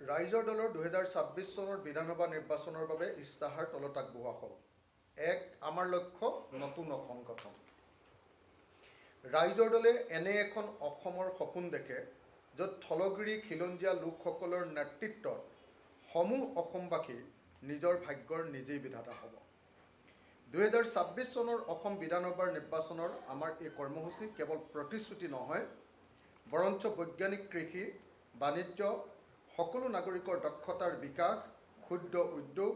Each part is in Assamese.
ৰাইজৰ দলৰ 2026 চনৰ বিধানসভা নিৰ্বাচনৰ বাবে ইস্তাহাৰ তলত আগবঢ়োৱা হ'ল। আমাৰ লক্ষ্য নতুন অসম গঠন। ৰাইজৰ দলে এনে এখন অসমৰ সপোন দেখে য'ত থলগিৰি খিলঞ্জীয়া লোকসকলৰ নেতৃত্বত সমূহ অসমবাসী নিজৰ ভাগ্যৰ নিজেই বিধাতা হ'ব। 2026 চনৰ অসম বিধানসভাৰ নিৰ্বাচনৰ আমাৰ এই কৰ্মসূচী কেৱল প্ৰতিশ্ৰুতি নহয়, বৰঞ্চ বৈজ্ঞানিক কৃষি, বাণিজ্য, সকলো নাগৰিকৰ দক্ষতাৰ বিকাশ, ক্ষুদ্ৰ উদ্যোগ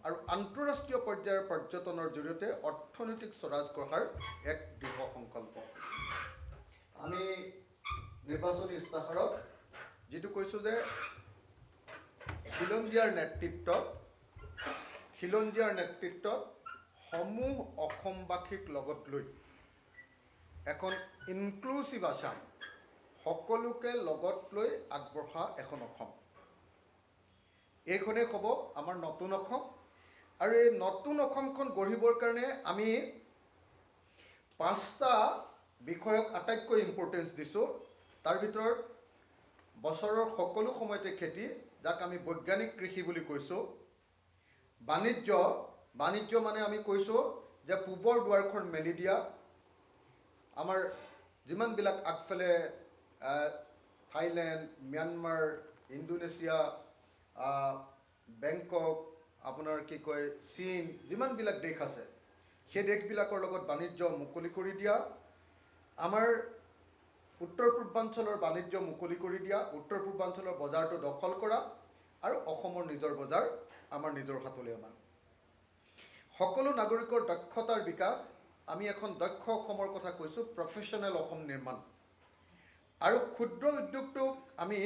আৰু আন্তঃৰাষ্ট্ৰীয় পৰ্যায়ৰ পৰ্যটনৰ জৰিয়তে অৰ্থনৈতিক স্বৰাজ গঢ়াৰ এক দৃঢ় সংকল্প। আমি নিৰ্বাচনী ইস্তাহাৰত যিটো কৈছোঁ যে খিলঞ্জীয়াৰ নেতৃত্বত সমূহ অসমবাসীক লগত লৈ এখন ইনক্লুচিভ আছাম, সকলোকে লগত লৈ আগবঢ়া এখন অসম। এইখনেই হ'ব আমাৰ নতুন অসম। আৰু এই নতুন অসমখন গঢ়িবৰ কাৰণে আমি 5টা বিষয়ক আটাইতকৈ ইম্পৰ্টেঞ্চ দিছোঁ। তাৰ ভিতৰত বছৰৰ সকলো সময়তে খেতি, যাক আমি বৈজ্ঞানিক কৃষি বুলি কৈছোঁ। বাণিজ্য মানে আমি কৈছোঁ যে পূবৰ দুৱাৰখন মেলি দিয়া। আমাৰ যিমানবিলাক আগফালে থাইলেণ্ড, ম্যানমাৰ, ইণ্ডোনেছিয়া, বেংকক, আপোনাৰ চীন, যিমানবিলাক দেশ আছে, সেই দেশবিলাকৰ লগত বাণিজ্য মুকলি কৰি দিয়া। আমাৰ উত্তৰ পূৰ্বাঞ্চলৰ বাণিজ্য মুকলি কৰি দিয়া, উত্তৰ পূৰ্বাঞ্চলৰ বজাৰটো দখল কৰা আৰু অসমৰ নিজৰ বজাৰ আমাৰ নিজৰ হাতলৈ অনা। সকলো নাগৰিকৰ দক্ষতাৰ বিকাশ, আমি এখন দক্ষ অসমৰ কথা কৈছোঁ, প্ৰফেশ্যনেল অসম নিৰ্মাণ। আৰু ক্ষুদ্ৰ উদ্যোগটোক আমি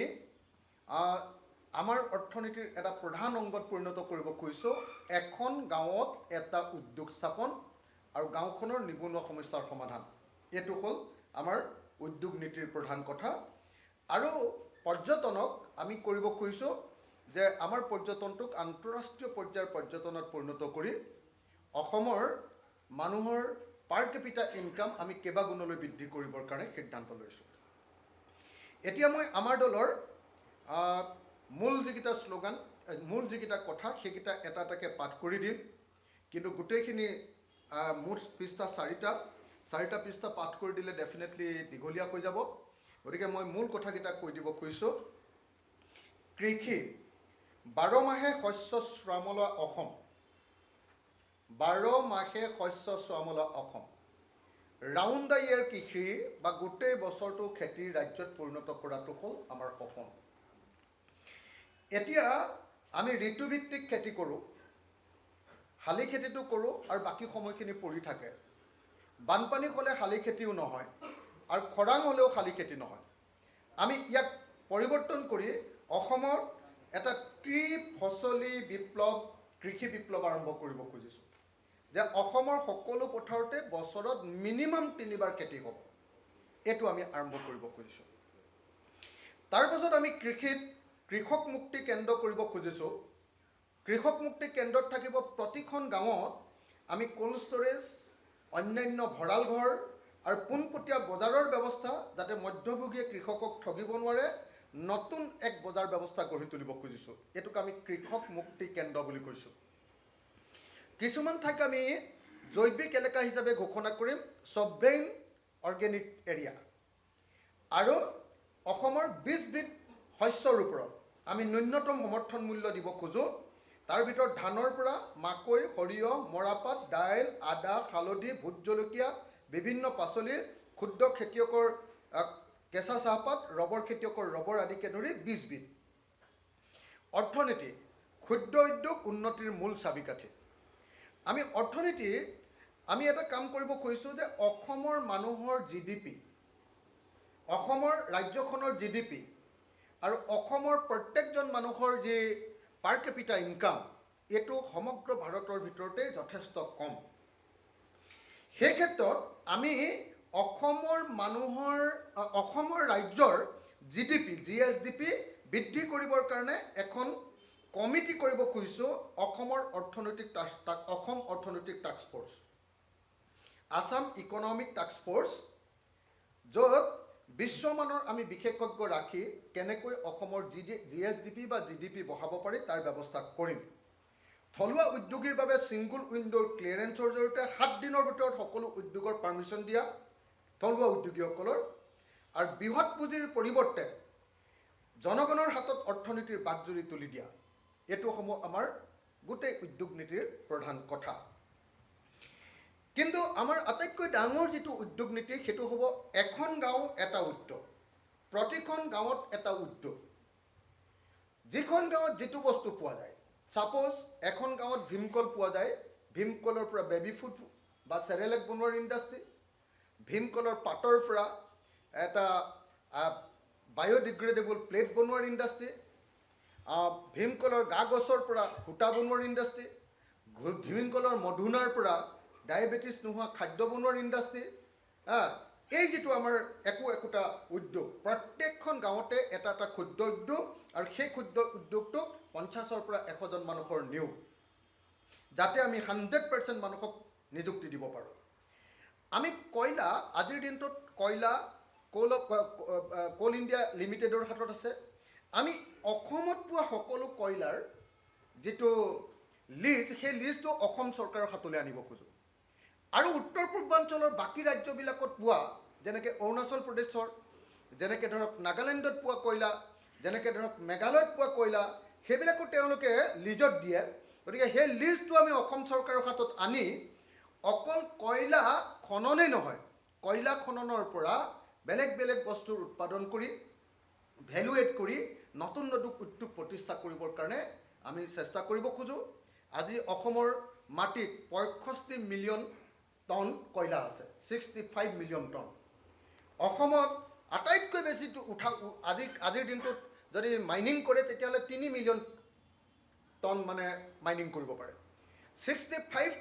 আমাৰ অৰ্থনীতিৰ এটা প্ৰধান অংগত পৰিণত কৰিব খুজিছোঁ। এখন গাঁৱত এটা উদ্যোগ স্থাপন আৰু গাঁওখনৰ নিবনুৱা সমস্যাৰ সমাধান, এইটো হ'ল আমাৰ উদ্যোগ নীতিৰ প্ৰধান কথা। আৰু পৰ্যটনক আমি কৰিব খুজিছোঁ যে আমাৰ পৰ্যটনটোক আন্তঃৰাষ্ট্ৰীয় পৰ্যায়ৰ পৰ্যটনত পৰিণত কৰি অসমৰ মানুহৰ পাৰ কেপিটা ইনকাম আমি কেইবাগুণলৈ বৃদ্ধি কৰিবৰ কাৰণে সিদ্ধান্ত লৈছোঁ। এতিয়া মই আমাৰ দলৰ মূল যিকেইটা কথা, সেইকেইটা এটা এটাকৈ পাঠ কৰি দিম। কিন্তু গোটেইখিনি মুঠ পৃষ্ঠা 4টা পৃষ্ঠা পাঠ কৰি দিলে ডেফিনেটলি দীঘলীয়া হৈ যাব। গতিকে মই মূল কথাকেইটা কৈ দিব খুজিছোঁ। কৃষি, 12 মাহে শস্য শ্যামলা অসম। 12 মাহে শস্য শ্যামলা অসম। ৰাউণ্ড দ্য ইয়েৰ কৃষি বা গোটেই বছৰটো খেতিৰ ৰাজ্যত পৰিণত কৰাটো হ'ল আমাৰ সপোন। এতিয়া আমি ঋতুভিত্তিক খেতি কৰোঁ, শালি খেতিটো কৰোঁ আৰু বাকী সময়খিনি পৰি থাকে। বানপানী হ'লে শালি খেতিও নহয় আৰু খৰাং হ'লেও শালি খেতি নহয়। আমি ইয়াক পৰিৱৰ্তন কৰি অসমত এটা ত্ৰিফচলী বিপ্লৱ, কৃষি বিপ্লৱ আৰম্ভ কৰিব খুজিছোঁ। যে অসমৰ সকলো পথাৰতে বছৰত মিনিমাম 3বাৰ খেতি হ'ব, এইটো আমি আৰম্ভ কৰিব খুজিছোঁ। তাৰপাছত আমি কৃষক মুক্তি কেন্দ্ৰ কৰিব খুজিছোঁ। কৃষক মুক্তি কেন্দ্ৰত থাকিব প্ৰতিখন গাঁৱত আমি কোল্ড ষ্ট'ৰেজ, অন্যান্য ভঁৰাল ঘৰ আৰু পোনপটীয়া বজাৰৰ ব্যৱস্থা, যাতে মধ্যভোগীয়ে কৃষকক ঠগিব নোৱাৰে, নতুন এক বজাৰ ব্যৱস্থা গঢ়ি তুলিব খুজিছোঁ। এইটোক আমি কৃষক মুক্তি কেন্দ্ৰ বুলি কৈছোঁ। কিছুমান ঠাইক আমি জৈৱিক এলেকা হিচাপে ঘোষণা কৰিম, ছভৰেইন অৰ্গেনিক এৰিয়া। আৰু অসমৰ 20বিধ শস্যৰ ওপৰত আমি ন্যূনতম সমৰ্থন মূল্য দিব খোজোঁ। তাৰ ভিতৰত ধানৰ পৰা মাকৈ, সৰিয়হ, মৰাপাট, দাইল, আদা, হালধি, ভোট জলকীয়া, বিভিন্ন পাচলি, ক্ষুদ্ৰ খেতিয়কৰ কেঁচা চাহপাত, ৰবৰ খেতিয়কৰ ৰবৰ আদিকে ধৰি 20বিধ। অৰ্থনীতি, ক্ষুদ্ৰ উদ্যোগ উন্নতিৰ মূল চাবিকাঠি। আমি এটা কাম কৰিব খুজিছোঁ যে অসমৰ মানুহৰ GDP, অসমৰ ৰাজ্যখনৰ GDP আৰু অসমৰ প্ৰত্যেকজন মানুহৰ যি পাৰ কেপিটা ইনকাম, এইটো সমগ্ৰ ভাৰতৰ ভিতৰতে যথেষ্ট কম। সেই ক্ষেত্ৰত আমি অসমৰ ৰাজ্যৰ GSDP বৃদ্ধি কৰিবৰ কাৰণে এখন কমিটি কৰিব খুজিছোঁ, অসম অৰ্থনৈতিক task force, Assam economic task force, য'ত বিশ্বমানৰ আমি বিশেষজ্ঞ ৰাখি কেনেকৈ অসমৰ GSDP বা GDP বঢ়াব পাৰি তাৰ ব্যৱস্থা কৰিম। থলুৱা উদ্যোগীৰ বাবে ছিংগুল উইণ্ডোৰ ক্লিয়াৰেন্সৰ জৰিয়তে 7 দিনৰ ভিতৰত সকলো উদ্যোগৰ পাৰ্মিশ্যন দিয়া থলুৱা উদ্যোগীসকলৰ, আৰু বৃহৎ পুঁজিৰ পৰিৱৰ্তে জনগণৰ হাতত অৰ্থনীতিৰ বাকজুৰি তুলি দিয়া, এইটোসমূহ আমাৰ গোটেই উদ্যোগ নীতিৰ প্ৰধান কথা। কিন্তু আমাৰ আটাইতকৈ ডাঙৰ যিটো উদ্যোগ নীতি সেইটো হ'ব এখন গাঁও এটা উদ্যোগ, প্ৰতিখন গাঁৱত এটা উদ্যোগ। যিখন গাঁৱত যিটো বস্তু পোৱা যায়, ছাপ'জ এখন গাঁৱত ভীমকল পোৱা যায়, ভীমকলৰ পৰা বেবী ফুড বা চেৰেলেক বনোৱাৰ ইণ্ডাষ্ট্ৰী, ভীমকলৰ পাতৰ পৰা এটা বায়'ডিগ্ৰেডেবল প্লেট বনোৱাৰ ইণ্ডাষ্ট্ৰী, ভীমকলৰ গা গছৰ পৰা সূতা বনোৱাৰ ইণ্ডাষ্ট্ৰী, ভীমকলৰ মধুনাৰ পৰা ডায়েবেটিছ নোহোৱা খাদ্য বনোৱাৰ ইণ্ডাষ্ট্ৰী, এই যিটো আমাৰ একোটা উদ্যোগ, প্ৰত্যেকখন গাঁৱতে এটা এটা ক্ষুদ্ৰ উদ্যোগ, আৰু সেই ক্ষুদ্ৰ উদ্যোগটোক 50ৰ পৰা 100জন মানুহৰ নিয়োগ, যাতে আমি 100% মানুহক নিযুক্তি দিব পাৰোঁ। আমি কয়লা, আজিৰ দিনটোত কয়লা কোল ইণ্ডিয়া লিমিটেডৰ হাতত আছে। আমি অসমত পোৱা সকলো কয়লাৰ যিটো লিজ, সেই লিজটো অসম চৰকাৰৰ হাতলৈ আনিব খোজোঁ। আৰু উত্তৰ পূৰ্বাঞ্চলৰ বাকী ৰাজ্যবিলাকত পোৱা, যেনেকৈ অৰুণাচল প্ৰদেশৰ, যেনেকৈ ধৰক নাগালেণ্ডত পোৱা কয়লা, যেনেকৈ ধৰক মেঘালয়ত পোৱা কয়লা, সেইবিলাকো তেওঁলোকে লিজত দিয়ে। গতিকে সেই লিজটো আমি অসম চৰকাৰৰ হাতত আনি অকল কয়লা খননেই নহয়, কয়লা খননৰ পৰা বেলেগ বেলেগ বস্তুৰ উৎপাদন কৰি ভেলু এড কৰি নতুন নতুন উদ্যোগ প্ৰতিষ্ঠা কৰিবৰ কাৰণে আমি চেষ্টা কৰিব খোজোঁ। আজি অসমৰ মাটিত 65 মিলিয়ন টন কয়লা আছে, 65 মিলিয়ন টন। অসমত আটাইতকৈ বেছি আজিৰ দিনটোত যদি মাইনিং কৰে তেতিয়াহ'লে 3 মিলিয়ন টন মানে মাইনিং কৰিব পাৰে। 65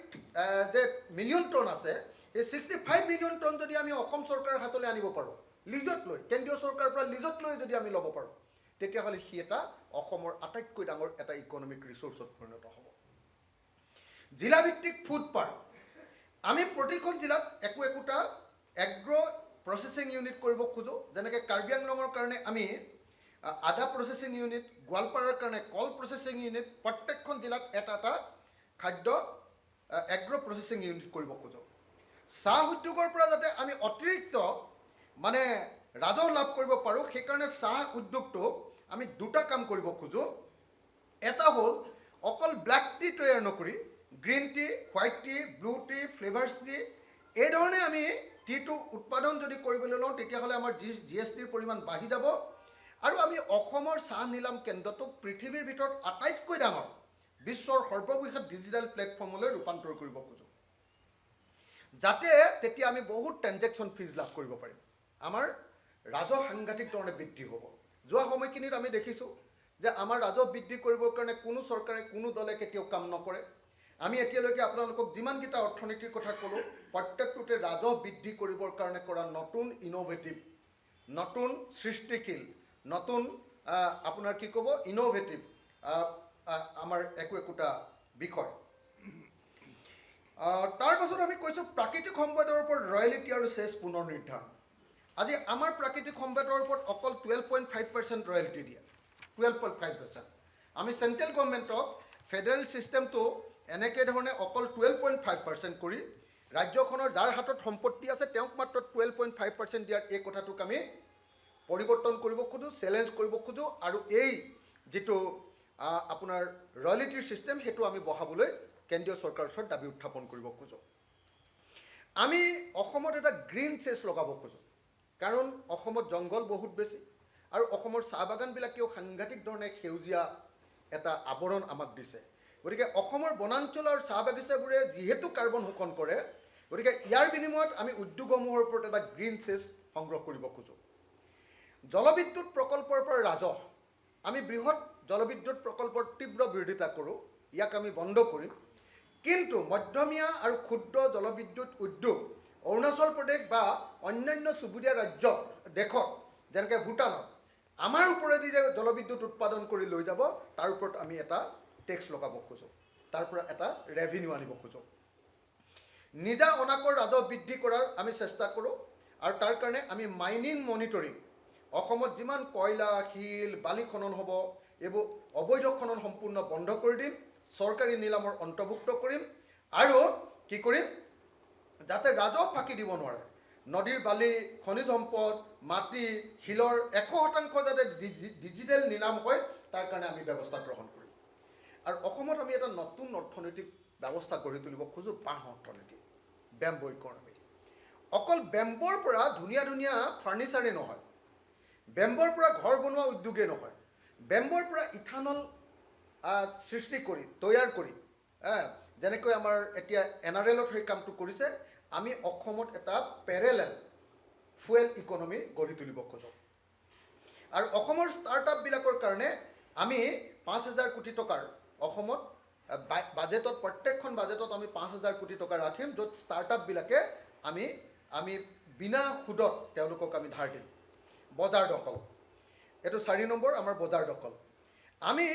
যে মিলিয়ন টন আছে, এই 65 মিলিয়ন টন যদি আমি অসম চৰকাৰৰ হাতলৈ আনিব পাৰোঁ, লিজত লৈ, কেন্দ্ৰীয় চৰকাৰৰ পৰা লিজত লৈ যদি আমি ল'ব পাৰোঁ, তেতিয়াহ'লে সি এটা অসমৰ আটাইতকৈ ডাঙৰ এটা ইকনমিক ৰিচোৰ্চত পৰিণত হ'ব। জিলাভিত্তিক ফুড পাৰ্ক, আমি প্ৰতিখন জিলাত একোটা এগ্ৰ প্ৰচেছিং ইউনিট কৰিব খোজোঁ। যেনেকৈ কাৰ্বি আংলঙৰ কাৰণে আমি আদা প্ৰচেছিং ইউনিট, গোৱালপাৰাৰ কাৰণে কল প্ৰচেছিং ইউনিট, প্ৰত্যেকখন জিলাত এটা এটা খাদ্য এগ্ৰ প্ৰচেছিং ইউনিট কৰিব খোজোঁ। চাহ উদ্যোগৰ পৰা যাতে আমি অতিৰিক্ত মানে ৰাজহ লাভ কৰিব পাৰোঁ, সেইকাৰণে চাহ উদ্যোগটোক আমি দুটা কাম কৰিব খোজোঁ। এটা হ'ল অকল ব্লেক টি তৈয়াৰ নকৰি green tea, white tea, blue tea, flavours tea, এই ধৰণে আমি টিটো উৎপাদন যদি কৰিবলৈ লওঁ তেতিয়াহ'লে আমাৰ GSTৰ পৰিমাণ বাঢ়ি যাব। আৰু আমি অসমৰ চাহ নিলাম কেন্দ্ৰটোক পৃথিৱীৰ ভিতৰত আটাইতকৈ ডাঙৰ বিশ্বৰ সৰ্ববৃহৎ ডিজিটেল প্লেটফৰ্মলৈ ৰূপান্তৰ কৰিব খোজোঁ, যাতে তেতিয়া আমি বহুত ট্ৰেনজেকশ্যন ফিজ লাভ কৰিব পাৰিম। আমাৰ ৰাজহ সাংঘাতিক ধৰণে বৃদ্ধি হ'ব। যোৱা সময়খিনিত আমি দেখিছোঁ যে আমাৰ ৰাজহ বৃদ্ধি কৰিবৰ কাৰণে কোনো চৰকাৰে, কোনো দলে কেতিয়াও কাম নকৰে। আমি এতিয়ালৈকে আপোনালোকক যিমানকেইটা অৰ্থনীতিৰ কথা ক'লোঁ, প্ৰত্যেকটোতে ৰাজহ বৃদ্ধি কৰিবৰ কাৰণে কৰা নতুন ইন'ভেটিভ, নতুন সৃষ্টিশীল, নতুন আপোনাৰ কি ক'ব ইন'ভেটিভ আমাৰ একোটা বিষয়। তাৰ পাছত আমি কৈছোঁ প্ৰাকৃতিক সম্পদৰ ওপৰত ৰয়েলিটি আৰু চেছ পুনৰ নিৰ্ধাৰণ। আজি আমাৰ প্ৰাকৃতিক সম্পদৰ ওপৰত অকল 12.5% ৰয়েলিটি দিয়ে, 12.5%। আমি চেণ্ট্ৰেল গভৰ্ণমেণ্টক ফেডাৰেল ছিষ্টেমটো এনেকৈ ধৰণে অকল 12.5% কৰি ৰাজ্যখনৰ যাৰ হাতত সম্পত্তি আছে তেওঁক মাত্ৰ 12.5% দিয়াৰ এই কথাটোক আমি পৰিৱৰ্তন কৰিব খোজোঁ, চেলেঞ্জ কৰিব খোজোঁ। আৰু এই যিটো আপোনাৰ ৰয়েলিটিৰ ছিষ্টেম সেইটো আমি বঢ়াবলৈ কেন্দ্ৰীয় চৰকাৰৰ ওচৰত দাবী উত্থাপন কৰিব খোজোঁ। আমি অসমত এটা গ্ৰীণ চেছ লগাব খোজোঁ, কাৰণ অসমত জংঘল বহুত বেছি আৰু অসমৰ চাহ বাগানবিলাকেও সাংঘাতিক ধৰণে সেউজীয়া এটা আৱৰণ আমাক দিছে। গতিকে অসমৰ বনাঞ্চল আৰু চাহ বাগিচাবোৰে যিহেতু কাৰ্বন শোষণ কৰে, গতিকে ইয়াৰ বিনিময়ত আমি উদ্যোগসমূহৰ ওপৰত এটা গ্ৰীণ চেছ সংগ্ৰহ কৰিব খোজোঁ। জলবিদ্যুৎ প্ৰকল্পৰ পৰা ৰাজহ, আমি বৃহৎ জলবিদ্যুৎ প্ৰকল্পৰ তীব্ৰ বিৰোধিতা কৰোঁ, ইয়াক আমি বন্ধ কৰিম। কিন্তু মধ্যমীয়া আৰু ক্ষুদ্ৰ জলবিদ্যুৎ উদ্যোগ অৰুণাচল প্ৰদেশ বা অন্যান্য চুবুৰীয়া ৰাজ্য দেশত যেনেকৈ ভূটানত আমাৰ ওপৰেদি যে জলবিদ্যুৎ উৎপাদন কৰি লৈ যাব, তাৰ ওপৰত আমি এটা টেক্স লগাব খোজোঁ, তাৰ পৰা এটা ৰেভিনিউ আনিব খোজোঁ। নিজা অনাকৰ ৰাজহ বৃদ্ধি কৰাৰ আমি চেষ্টা কৰোঁ। আৰু তাৰ কাৰণে আমি মাইনিং মনিটৰিং অসমত যিমান কয়লা শিল বালি খনন হ'ব এইবোৰ অবৈধ খনন সম্পূৰ্ণ বন্ধ কৰি দিম চৰকাৰী নিলামৰ অন্তৰ্ভুক্ত কৰিম আৰু কি কৰিম যাতে ৰাজহ ফাঁকি দিব নোৱাৰে নদীৰ বালি খনিজ সম্পদ মাটি শিলৰ 100% যাতে ডিজিটেল নিলাম হয় তাৰ কাৰণে আমি ব্যৱস্থা গ্ৰহণ কৰিম আৰু অসমত আমি এটা নতুন অৰ্থনৈতিক ব্যৱস্থা গঢ়ি তুলিব খোজোঁ বাঁহ অৰ্থনীতি বেম্বো ইকনমি অকল বেম্বৰ পৰা ধুনীয়া ধুনীয়া ফাৰ্নিচাৰেই নহয় বেম্বৰ পৰা ঘৰ বনোৱা উদ্যোগেই নহয় বেম্বৰ পৰা ইথানল সৃষ্টি কৰি তৈয়াৰ কৰি যেনেকৈ আমাৰ এতিয়া NRLত সেই কামটো কৰিছে আমি অসমত এটা পেৰেলেল ফুয়েল ইকনমি গঢ়ি তুলিব খোজোঁ আৰু অসমৰ ষ্টাৰ্টআপবিলাকৰ কাৰণে আমি 5,000 কোটি টকাৰ অসমত বাজেটত প্ৰত্যেকখন বাজেটত আমি 5,000 কোটি টকা ৰাখিম য'ত ষ্টাৰ্টআপবিলাকে আমি বিনা সুদত তেওঁলোকক আমি ধাৰ দিম বজাৰ দখল এইটো 4 নম্বৰ আমাৰ বজাৰ দখল আমি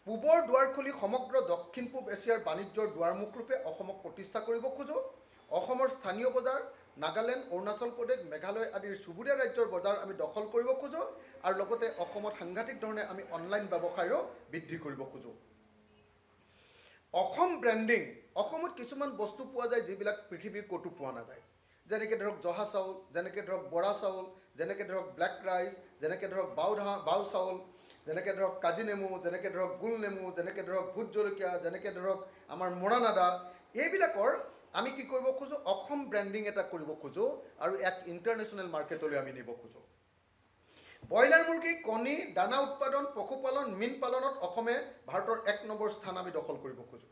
পূবৰ দুৱাৰ খুলি সমগ্ৰ দক্ষিণ পূব এছিয়াৰ বাণিজ্যৰ দুৱাৰমুখ ৰূপে অসমক প্ৰতিষ্ঠা কৰিব খোজোঁ অসমৰ স্থানীয় বজাৰ নাগালেণ্ড অৰুণাচল প্ৰদেশ মেঘালয় আদিৰ চুবুৰীয়া ৰাজ্যৰ বজাৰ আমি দখল কৰিব খোজোঁ আৰু লগতে অসমত সাংঘাতিক ধৰণে আমি অনলাইন ব্যৱসায়ো বৃদ্ধি কৰিব খোজোঁ অসম ব্ৰেণ্ডিং অসমত কিছুমান বস্তু পোৱা যায় যিবিলাক পৃথিৱীৰ ক'তো পোৱা নাযায় যেনেকৈ ধৰক জহা চাউল যেনেকৈ ধৰক বৰা চাউল যেনেকৈ ধৰক ব্লেক ৰাইচ যেনেকৈ ধৰক বাও চাউল যেনেকৈ ধৰক কাজি নেমু যেনেকৈ ধৰক গোল নেমু যেনেকৈ ধৰক ভোট জলকীয়া যেনেকৈ ধৰক আমাৰ মৰাণ আদা এইবিলাকৰ আমি কি কৰিব খোজোঁ অসম ব্ৰেণ্ডিং এটা কৰিব খোজোঁ আৰু এক ইণ্টাৰনেশ্যনেল মাৰ্কেটলৈ আমি নিব খোজোঁ ব্ৰইলাৰ মুৰ্গী কণী দানা উৎপাদন পশুপালন মীন পালনত অসমে ভাৰতৰ 1 নম্বৰ স্থান আমি দখল কৰিব খোজোঁ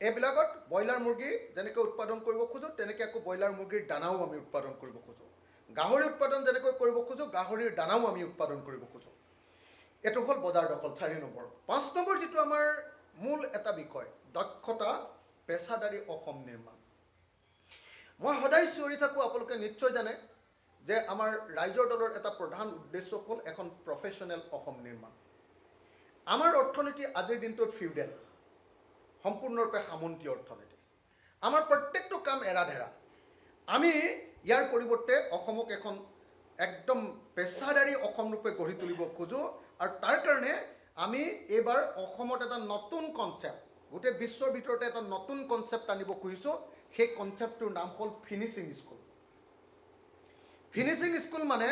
এইবিলাকত ব্ৰইলাৰ মুৰ্গী যেনেকৈ উৎপাদন কৰিব খোজোঁ তেনেকৈ আকৌ ব্ৰইলাৰ মুৰ্গীৰ দানাও আমি উৎপাদন কৰিব খোজোঁ গাহৰি উৎপাদন যেনেকৈ কৰিব খোজোঁ গাহৰিৰ দানাও আমি উৎপাদন কৰিব খোজোঁ এইটো হ'ল বজাৰ দখল 4 নম্বৰ 5 নম্বৰ যিটো আমাৰ মূল এটা বিষয় দক্ষতা পেছাদাৰী অসম নিৰ্মাণ মই সদায় চিঞৰি থাকোঁ আপোনালোকে নিশ্চয় জানে যে আমাৰ ৰাইজৰ দলৰ এটা প্ৰধান উদ্দেশ্য হ'ল এখন প্ৰফেশ্যনেল অসম নিৰ্মাণ আমাৰ অৰ্থনীতি আজিৰ দিনটোত ফিউডেল সম্পূৰ্ণৰূপে সামন্তীয় অৰ্থনীতি আমাৰ প্ৰত্যেকটো কাম এৰাধেৰা আমি ইয়াৰ পৰিৱৰ্তে অসমক এখন একদম পেছাদাৰী অসম ৰূপে গঢ়ি তুলিব খোজোঁ আৰু তাৰ কাৰণে আমি এইবাৰ অসমত এটা নতুন কনচেপ্ট গোটেই বিশ্বৰ ভিতৰতে এটা নতুন কনচেপ্ট আনিব খুজিছোঁ সেই কনচেপ্টটোৰ নাম হ'ল ফিনিচিং স্কুল ফিনিচিং স্কুল মানে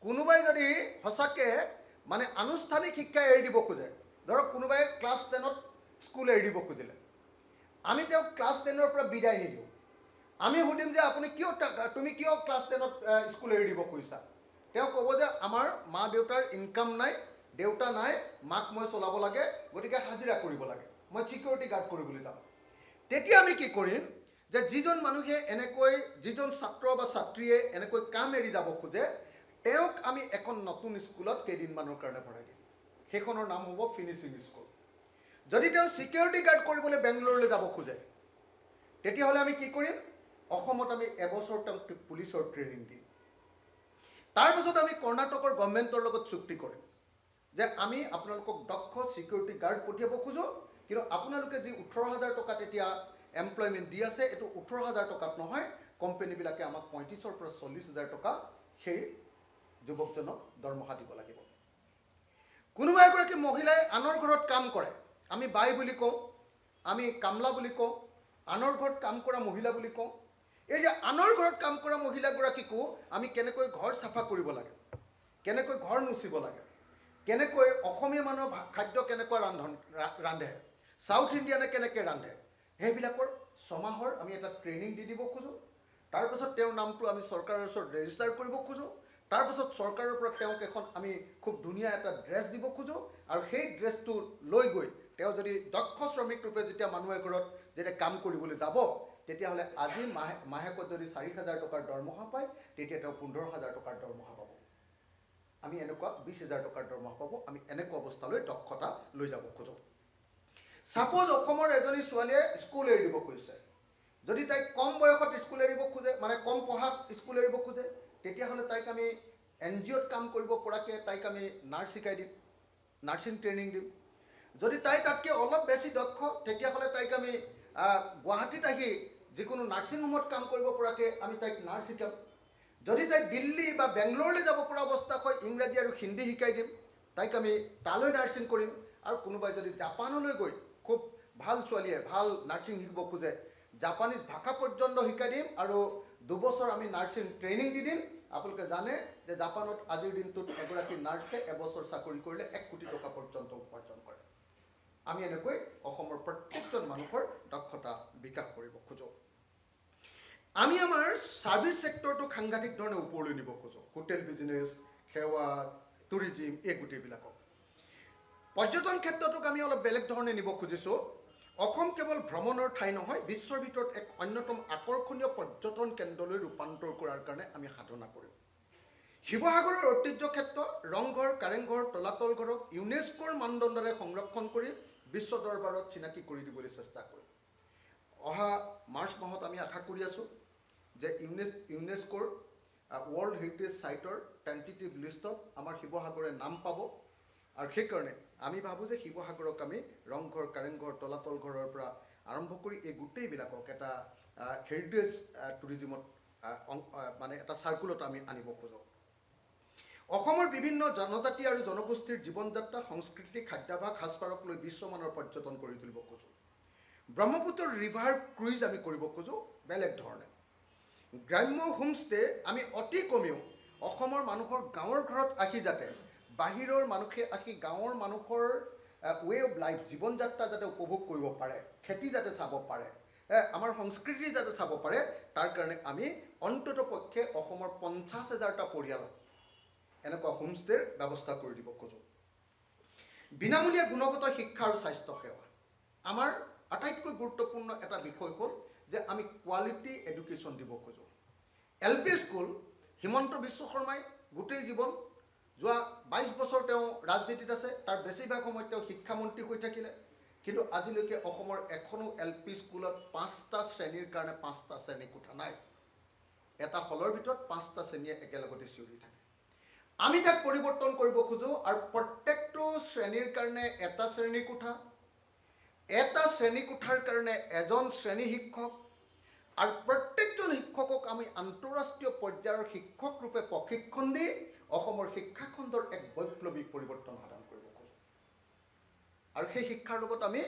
কোনোবাই যদি সঁচাকৈ মানে আনুষ্ঠানিক শিক্ষা এৰি দিব খোজে ধৰক কোনোবাই ক্লাছ 10ত স্কুল এৰি দিব খুজিলে আমি তেওঁক ক্লাছ 10ৰ পৰা বিদায় নিদিওঁ আমি সুধিম যে তুমি কিয় ক্লাছ 10ত স্কুল এৰি দিব খুজিছা তেওঁ ক'ব যে আমাৰ মা দেউতাৰ ইনকাম নাই দেউতা নাই মাক মই চলাব লাগে গতিকে হাজিৰা কৰিব লাগে মই ছিকিউৰিটি গাৰ্ড কৰিবলৈ যাওঁ তেতিয়া আমি কি কৰিম যে যিজন মানুহে এনেকৈ যিজন ছাত্ৰ বা ছাত্ৰীয়ে এনেকৈ কাম এৰি যাব খোজে তেওঁক আমি এখন নতুন স্কুলত কেইদিনমানৰ কাৰণে পঢ়াই দিম সেইখনৰ নাম হ'ব ফিনিচিং স্কুল যদি তেওঁ ছিকিউৰিটি গাৰ্ড কৰিবলৈ বেংগলোৰলৈ যাব খোজে তেতিয়াহ'লে আমি কি কৰিম অসমত আমি এবছৰ তেওঁক পুলিচৰ ট্ৰেইনিং দিম তাৰপিছত আমি কৰ্ণাটকৰ গভৰ্ণমেণ্টৰ লগত চুক্তি কৰিম যে আমি আপোনালোকক দক্ষ ছিকিউৰিটি গাৰ্ড পঠিয়াব খোজোঁ কিন্তু আপোনালোকে যি 18,000 টকাত এতিয়া এমপ্লয়মেণ্ট দি আছে এইটো 18,000 টকাত নহয় কোম্পানীবিলাকে আমাক 35,000 পৰা 40,000 টকা সেই যুৱকজনক দৰমহা দিব লাগিব কোনোবা এগৰাকী মহিলাই আনৰ ঘৰত কাম কৰে আমি বাই বুলি কওঁ আমি কামলা বুলি কওঁ আনৰ ঘৰত কাম কৰা মহিলা বুলি কওঁ এই যে আনৰ ঘৰত কাম কৰা মহিলাগৰাকীকো আমি কেনেকৈ ঘৰ চাফা কৰিব লাগে কেনেকৈ ঘৰ মুচিব লাগে কেনেকৈ অসমীয়া মানুহৰ খাদ্য কেনেকৈ ৰান্ধে সাউথ ইণ্ডিয়ানে কেনেকৈ ৰান্ধে সেইবিলাকৰ ছমাহৰ আমি এটা ট্ৰেইনিং দি দিব খোজোঁ তাৰপিছত তেওঁৰ নামটো আমি চৰকাৰৰ ওচৰত ৰেজিষ্টাৰ কৰিব খোজোঁ তাৰপিছত চৰকাৰৰ পৰা তেওঁক এখন আমি খুব ধুনীয়া এটা ড্ৰেছ দিব খোজোঁ আৰু সেই ড্ৰেছটো লৈ গৈ তেওঁ যদি দক্ষ শ্ৰমিক ৰূপে যেতিয়া মানুহ এঘৰত যেতিয়া কাম কৰিবলৈ যাব তেতিয়াহ'লে আজি মাহেকত যদি 4,000 টকাৰ দৰমহা পায় তেতিয়া তেওঁ 15,000 টকাৰ দৰমহা পাব আমি এনেকুৱা 20,000 টকাৰ দৰমহা পাব আমি এনেকুৱা অৱস্থালৈ দক্ষতা লৈ যাব খোজোঁ সাপোজ অসমৰ এজনী ছোৱালীয়ে স্কুল এৰি দিব খুজিছে যদি তাইক কম বয়সত স্কুল এৰিব খোজে মানে কম পঢ়াত স্কুল এৰিব খোজে তেতিয়াহ'লে তাইক আমি NGOত কাম কৰিব পৰাকৈ তাইক আমি নাৰ্ছ শিকাই দিম নাৰ্ছিং ট্ৰেইনিং দিম যদি তাই তাতকৈ অলপ বেছি দক্ষ তেতিয়াহ'লে তাইক আমি গুৱাহাটীত আহি যিকোনো নাৰ্ছিং হোমত কাম কৰিব পৰাকৈ আমি তাইক নাৰ্ছ শিকাম। যদি তাই দিল্লী বা বেংগলোৰলৈ যাব পৰা অৱস্থা হয়, ইংৰাজী আৰু হিন্দী শিকাই দিম, তাইক আমি তালৈ নাৰ্ছিং কৰিম। আৰু কোনোবাই যদি জাপানলৈ গৈ খুব ভাল ছোৱালীয়ে ভাল নাৰ্ছিং শিকিব খোজে, জাপানীজ ভাষা পৰ্যন্ত শিকাই দিম আৰু 2 বছৰ আমি নাৰ্ছিং ট্ৰেইনিং দি দিম। আপোনালোকে জানে যে জাপানত আজিৰ দিনটোত এগৰাকী নাৰ্ছে এবছৰ চাকৰি কৰিলে 1 কোটি টকা পৰ্যন্ত উপাৰ্জন কৰে। আমি এনেকৈ অসমৰ প্ৰত্যেকজন মানুহৰ দক্ষতা বিকাশ কৰিব খোজোঁ। আমি আমাৰ ছাৰ্ভিচ ছেক্টৰটোক সাংঘাতিক ধৰণে ওপৰলৈ নিব খোজোঁ। হোটেল বিজনেছ, সেৱা, টুৰিজিম, এই গোটেইবিলাকক। পৰ্যটন ক্ষেত্ৰটোক আমি অলপ বেলেগ ধৰণে নিব খুজিছোঁ। অসম কেৱল ভ্ৰমণৰ ঠাই নহয়, বিশ্বৰ ভিতৰত এক অন্যতম আকৰ্ষণীয় পৰ্যটন কেন্দ্ৰলৈ ৰূপান্তৰ কৰাৰ কাৰণে আমি সাধনা কৰিম। শিৱসাগৰৰ ঐতিহ্য ক্ষেত্ৰ ৰংঘৰ, কাৰেংঘৰ, তলাতল ঘৰক ইউনেস্কোৰ মানদণ্ডৰে সংৰক্ষণ কৰি বিশ্ব দৰবাৰত চিনাকি কৰি দিবলৈ চেষ্টা কৰিম। অহা মাৰ্চ মাহত আমি আশা কৰি আছোঁ যে ইউনেস্কোৰ ৱৰ্ল্ড হেৰিটেজ ছাইটৰ টেণ্টেটিভ লিষ্টত আমাৰ শিৱসাগৰে নাম পাব। আৰু সেইকাৰণে আমি ভাবোঁ যে শিৱসাগৰক আমি ৰংঘৰ, কাৰেংঘৰ, তলাতল ঘৰৰ পৰা আৰম্ভ কৰি এই গোটেইবিলাকক এটা হেৰিটেজ টুৰিজিমত মানে এটা চাৰ্কুলত আমি আনিব খোজোঁ। অসমৰ বিভিন্ন জনজাতি আৰু জনগোষ্ঠীৰ জীৱন যাত্ৰা, সংস্কৃতি, খাদ্যাভাস, সাজপাৰক লৈ বিশ্বমানৰ পৰ্যটন কৰি তুলিব খোজোঁ। ব্ৰহ্মপুত্ৰ ৰিভাৰ ক্ৰুইজ আমি কৰিব খোজোঁ বেলেগ ধৰণে। গ্ৰাম্য হোমষ্টে আমি অতি কমেও অসমৰ মানুহৰ গাঁৱৰ ঘৰত আহি যাতে বাহিৰৰ মানুহে আহি গাঁৱৰ মানুহৰ ৱে অফ লাইফ, জীৱন যাত্ৰা যাতে উপভোগ কৰিব পাৰে, খেতি যাতে চাব পাৰে, আমাৰ সংস্কৃতি যাতে চাব পাৰে, তাৰ কাৰণে আমি অন্তত পক্ষে অসমৰ 50,000টা পৰিয়ালক এনেকুৱা হোমষ্টেৰ ব্যৱস্থা কৰি দিব খোজোঁ। বিনামূলীয়া গুণগত শিক্ষা আৰু স্বাস্থ্য সেৱা। আমাৰ আটাইতকৈ গুৰুত্বপূৰ্ণ এটা বিষয় হ'ল যে আমি কোৱালিটি এডুকেশ্যন দিব খোজোঁ। LP স্কুল, হিমন্ত বিশ্ব শৰ্মাই গোটেই জীৱন যোৱা 22 বছৰ তেওঁ ৰাজনীতিত আছে, তাৰ বেছিভাগ সময়ত তেওঁ শিক্ষামন্ত্ৰী হৈ থাকিলে, কিন্তু আজিলৈকে অসমৰ এখনো LP স্কুলত 5টা শ্ৰেণীৰ কাৰণে 5টা শ্ৰেণী কোঠা নাই। এটা হলৰ ভিতৰত 5টা শ্ৰেণীয়ে একেলগতে চিঞৰি থাকে। আমি তাক পৰিৱৰ্তন কৰিব খোজোঁ আৰু প্ৰত্যেকটো শ্ৰেণীৰ কাৰণে এটা শ্ৰেণী কোঠা, এটা শ্ৰেণী কোঠাৰ কাৰণে এজন শ্ৰেণী শিক্ষক, আৰু প্ৰত্যেকজন শিক্ষকক আমি আন্তঃৰাষ্ট্ৰীয় পৰ্যায়ৰ শিক্ষক ৰূপে প্ৰশিক্ষণ দি অসমৰ শিক্ষাখণ্ডৰ এক বৈপ্লৱিক পৰিৱৰ্তন সাধন কৰিব খোজোঁ। আৰু সেই শিক্ষাৰ লগত আমি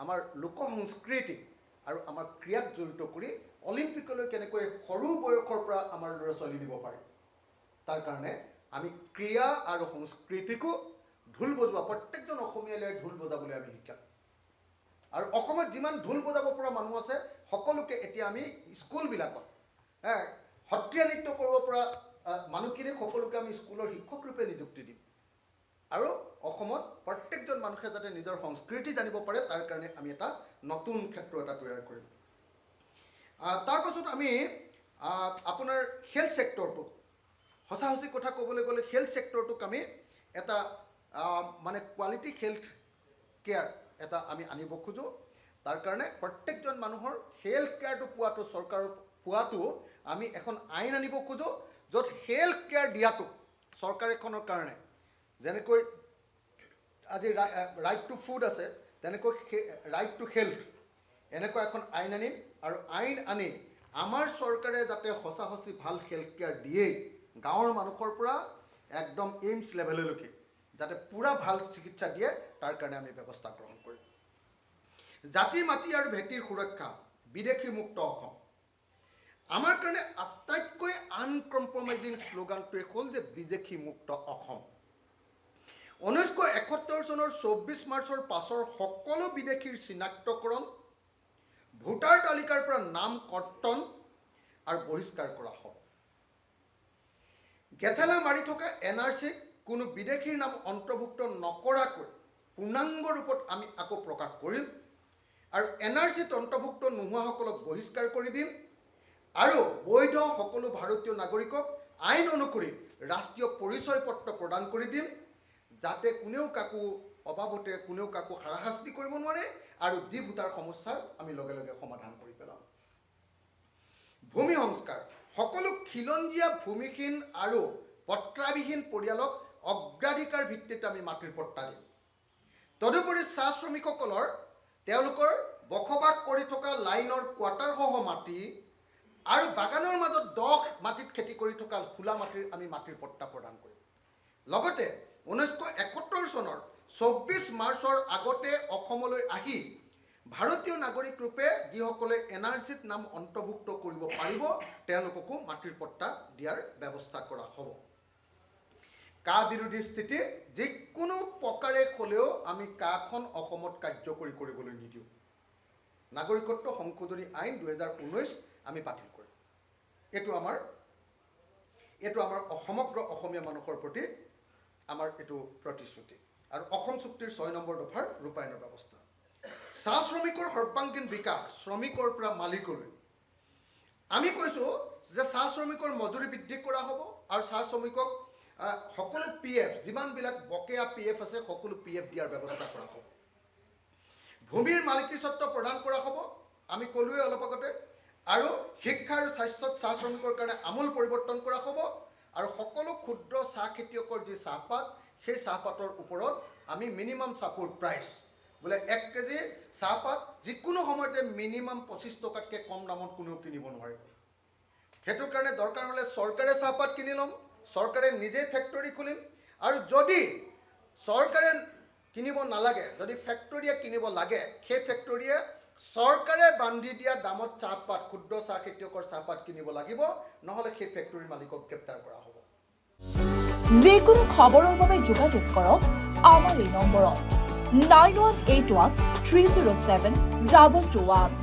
আমাৰ লোক সংস্কৃতি আৰু আমাৰ ক্ৰীড়াক জড়িত কৰি অলিম্পিকলৈ কেনেকৈ সৰু বয়সৰ পৰা আমাৰ ল'ৰা ছোৱালী নিব পাৰি, তাৰ কাৰণে আমি ক্ৰীড়া আৰু সংস্কৃতিকো ঢোল বজোৱা, প্ৰত্যেকজন অসমীয়ালৈ ঢোল বজাবলৈ আমি শিকাম। আৰু অসমত যিমান ঢোল বজাব পৰা মানুহ আছে সকলোকে এতিয়া আমি স্কুলবিলাকত সত্ৰীয়া নৃত্য কৰিব পৰা মানুহখিনিক সকলোকে আমি স্কুলৰ শিক্ষক ৰূপে নিযুক্তি দিম। আৰু অসমত প্ৰত্যেকজন মানুহে যাতে নিজৰ সংস্কৃতি জানিব পাৰে, তাৰ কাৰণে আমি এটা নতুন ক্ষেত্ৰ এটা তৈয়াৰ কৰিম। তাৰপাছত আমি আপোনাৰ হেল্থ ছেক্টৰটোক, সঁচা কথা ক'বলৈ গ'লে হেল্থ ছেক্টৰটোক আমি এটা মানে কোৱালিটি হেল্থ কেয়াৰ এটা আমি আনিব খোজোঁ। তাৰ কাৰণে প্ৰত্যেকজন মানুহৰ হেল্থ কেয়াৰটো পোৱাটো, চৰকাৰৰ পোৱাটো আমি এখন আইন আনিব খোজোঁ, য'ত হেল্থ কেয়াৰ দিয়াটো চৰকাৰ এখনৰ কাৰণে, যেনেকৈ আজি ৰাইট টু ফুড আছে, তেনেকৈ ৰাইট টু হেল্থ, এনেকুৱা এখন আইন আনিম। আৰু আইন আনি আমাৰ চৰকাৰে যাতে সঁচি ভাল হেল্থ কেয়াৰ দিয়েই, গাঁৱৰ মানুহৰ পৰা একদম এইমছ লেভেললৈকে যাতে পূৰা ভাল চিকিৎসা দিয়ে, তাৰ কাৰণে আমি ব্যৱস্থা গ্ৰহণ কৰিম। জাতি, মাটি আৰু ভেটিৰ সুৰক্ষা, বিদেশী মুক্ত অসম। আমাৰ কাৰণে আটাইতকৈ আনকম্প্ৰমাইজিং শ্লোগানটোৱে হ'ল যে বিদেশী মুক্ত অসম। 1971 চনৰ 24 মাৰ্চৰ পাছৰ সকলো বিদেশীৰ চিনাক্তকৰণ, ভোটাৰ তালিকাৰ পৰা নাম কৰ্তন আৰু বহিষ্কাৰ কৰা হ'ব। গেথেলা মাৰি থকা NRCক কোনো বিদেশীৰ নাম অন্তৰ্ভুক্ত নকৰাকৈ পূৰ্ণাংগ ৰূপত আমি আকৌ প্ৰকাশ কৰিম। আৰু NRCত অন্তৰ্ভুক্ত নোহোৱাসকলক বহিষ্কাৰ কৰি দিম। আৰু বৈধ সকলো ভাৰতীয় নাগৰিকক আইন অনুসৰি ৰাষ্ট্ৰীয় পৰিচয় পত্ৰ প্ৰদান কৰি দিম, যাতে কোনেও কাকো অবাবতে কোনেও কাকো হাৰাশাস্তি কৰিব নোৱাৰে, আৰু ডি ভোটাৰ সমস্যাৰ আমি লগে লগে সমাধান কৰি পেলাম। ভূমি সংস্কাৰ, সকলো খিলঞ্জীয়া ভূমিহীন আৰু পট্টাবিহীন পৰিয়ালক অগ্ৰাধিকাৰ ভিত্তিত আমি মাটিৰ পট্টা দিম। তদুপৰি চাহ শ্ৰমিকসকলৰ তেওঁলোকৰ বসবাস কৰি থকা লাইনৰ কোৱাৰ্টাৰসহ মাটি আৰু বাগানৰ মাজত দহ মাটিত খেতি কৰি থকা খোলা মাটিৰ আমি মাটিৰ পট্টা প্ৰদান কৰিম। লগতে 1971 চনৰ 24 মাৰ্চৰ আগতে অসমলৈ আহি ভাৰতীয় নাগৰিক ৰূপে যিসকলে NRCত নাম অন্তৰ্ভুক্ত কৰিব পাৰিব তেওঁলোককো মাটিৰ পট্টা দিয়াৰ ব্যৱস্থা কৰা হ'ব। কা বিৰোধী স্থিতি যিকোনো প্ৰকাৰে হ'লেও আমি কাখন অসমত কাৰ্যকৰী কৰিবলৈ নিদিওঁ। নাগৰিকত্ব সংশোধনী আইন 2019 আমি বাতিল কৰিম। এইটো আমাৰ সমগ্ৰ অসমীয়া মানুহৰ প্ৰতি আমাৰ এইটো প্ৰতিশ্ৰুতি। আৰু অসম চুক্তিৰ 6 নম্বৰ দফাৰ ৰূপায়ণৰ ব্যৱস্থা। চাহ শ্ৰমিকৰ সৰ্বাংগীন বিকাশ, শ্ৰমিকৰ পৰা মালিকলৈ। আমি কৈছোঁ যে চাহ শ্ৰমিকৰ মজুৰি বৃদ্ধি কৰা হ'ব আৰু চাহ শ্ৰমিকক সকলো PF যিমানবিলাক বকেয়া PF আছে সকলো PF দিয়াৰ ব্যৱস্থা কৰা হ'ব। ভূমিৰ মালিকী স্বত্ব প্ৰদান কৰা হ'ব, আমি ক'লোৱে অলপ আগতে। আৰু শিক্ষা আৰু স্বাস্থ্যত চাহ শ্ৰমিকৰ কাৰণে আমূল পৰিৱৰ্তন কৰা হ'ব। আৰু সকলো ক্ষুদ্ৰ চাহ খেতিয়কৰ যি চাহপাত সেই চাহপাতৰ ওপৰত আমি মিনিমাম ছাপোৰ্ট প্ৰাইচ বোলে 1 কেজি চাহপাত যিকোনো সময়তে মিনিমাম 25 টকাতকৈ কম দামত কোনেও কিনিব নোৱাৰে। সেইটোৰ কাৰণে দৰকাৰ হ'লে চৰকাৰে চাহপাত কিনি ল'ম, চৰকাৰে নিজে ফেক্টৰী খুলিম। আৰু যদি চৰকাৰে কিনিব নালাগে, যদি ফেক্টৰীয়ে কিনিব লাগে, সেই ফেক্টৰীয়ে চৰকাৰে বান্ধি দিয়া দামত চাহপাত ক্ষুদ্ৰ চাহ খেতিয়কৰ চাহপাত কিনিব লাগিব, নহ'লে সেই ফেক্টৰীৰ মালিকক গ্ৰেপ্তাৰ কৰা হ'ব। যিকোনো খবৰৰ বাবে যোগাযোগ কৰক আমাৰ এই নম্বৰত 9181 307 221।